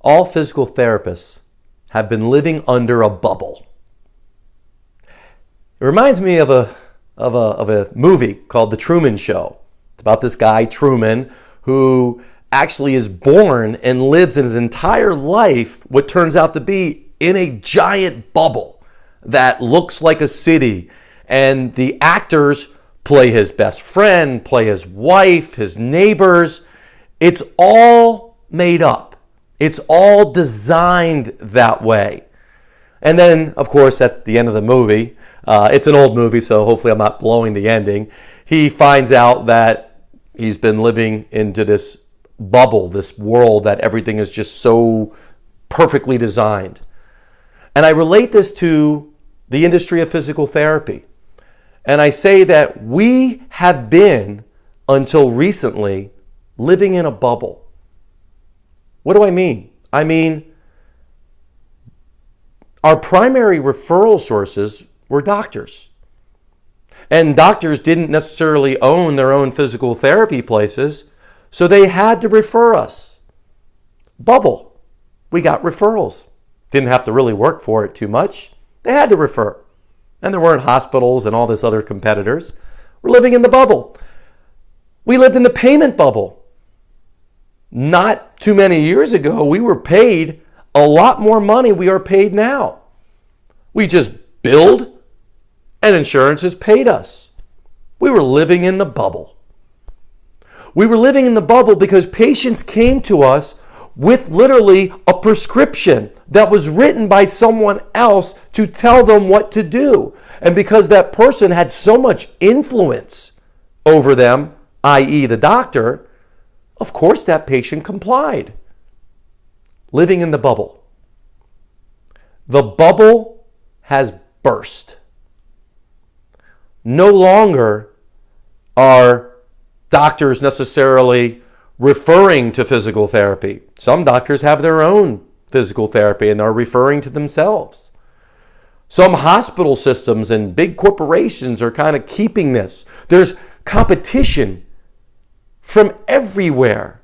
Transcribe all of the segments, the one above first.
all physical therapists have been living under a bubble. It reminds me of a movie called The Truman Show. It's about this guy, Truman, who actually is born and lives his entire life, what turns out to be, in a giant bubble that looks like a city. And the actors play his best friend, play his wife, his neighbors. It's all made up. It's all designed that way. And then, of course, at the end of the movie, it's an old movie, so hopefully I'm not blowing the ending, he finds out that he's been living into this bubble, this world that everything is just so perfectly designed. And I relate this to the industry of physical therapy. And I say that we have been, until recently, living in a bubble. What do I mean? I mean, our primary referral sources were doctors. And doctors didn't necessarily own their own physical therapy places, so they had to refer us. Bubble. We got referrals. Didn't have to really work for it too much. They had to refer. And there weren't hospitals and all this other competitors. We're living in the bubble. We lived in the payment bubble. Not too many years ago, we were paid a lot more money we are paid now. We just billed and insurance has paid us. We were living in the bubble. We were living in the bubble because patients came to us with literally a prescription that was written by someone else to tell them what to do. And because that person had so much influence over them, i.e. the doctor, of course that patient complied. Living in the bubble. The bubble has burst. No longer are doctors necessarily referring to physical therapy. Some doctors have their own physical therapy and are referring to themselves. Some hospital systems and big corporations are kind of keeping this. There's competition from everywhere,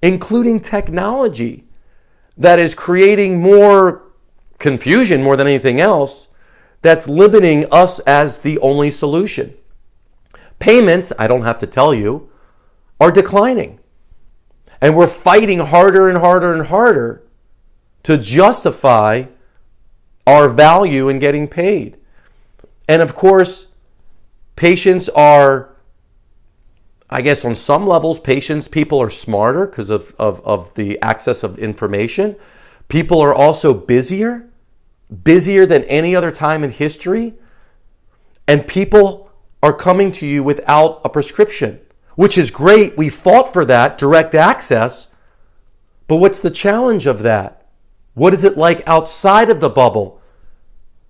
including technology, that is creating more confusion more than anything else, that's limiting us as the only solution. Payments, I don't have to tell you, are declining. And we're fighting harder and harder and harder to justify our value in getting paid. And of course, patients are, I guess on some levels, people are smarter because of the access of information. People are also busier than any other time in history. And people are coming to you without a prescription, which is great. We fought for that, direct access. But what's the challenge of that? What is it like outside of the bubble?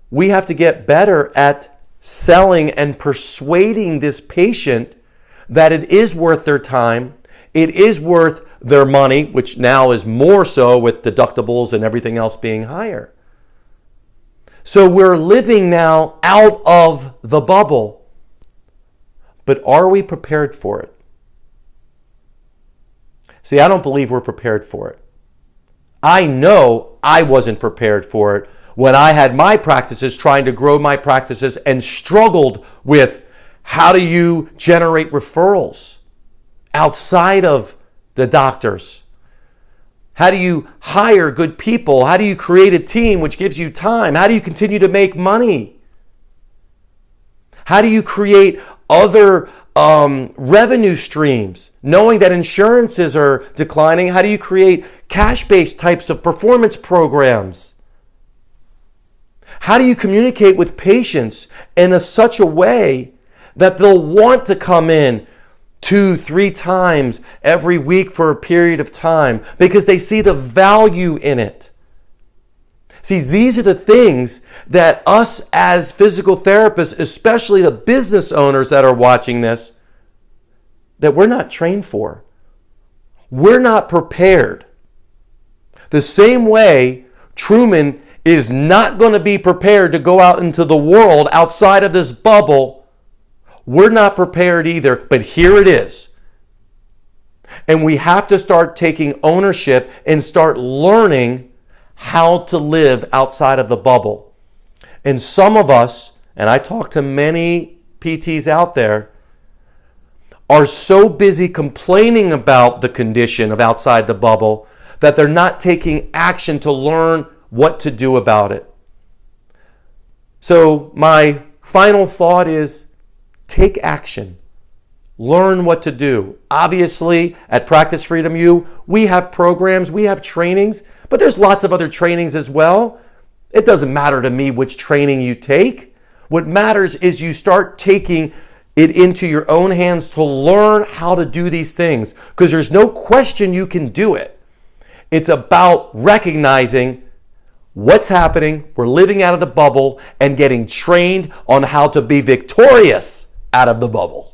We have to get better at selling and persuading this patient that it is worth their time, it is worth their money, which now is more so with deductibles and everything else being higher. So we're living now out of the bubble. But are we prepared for it? See, I don't believe we're prepared for it. I know I wasn't prepared for it when I had my practices, trying to grow my practices, and struggled with how do you generate referrals outside of the doctors? How do you hire good people? How do you create a team which gives you time? How do you continue to make money? How do you create other revenue streams, knowing that insurances are declining? How do you create cash-based types of performance programs? How do you communicate with patients in such a way that they'll want to come in 2-3 times every week for a period of time because they see the value in it? See, these are the things that us as physical therapists, especially the business owners that are watching this, that we're not trained for. We're not prepared. The same way Truman is not going to be prepared to go out into the world outside of this bubble, we're not prepared either, but here it is. And we have to start taking ownership and start learning how to live outside of the bubble. And some of us, and I talk to many PTs out there, are so busy complaining about the condition of outside the bubble that they're not taking action to learn what to do about it. So my final thought is take action. Learn what to do. Obviously, at Practice Freedom U, we have programs, we have trainings, but there's lots of other trainings as well. It doesn't matter to me which training you take. What matters is you start taking it into your own hands to learn how to do these things, because there's no question you can do it. It's about recognizing what's happening, we're living out of the bubble, and getting trained on how to be victorious out of the bubble.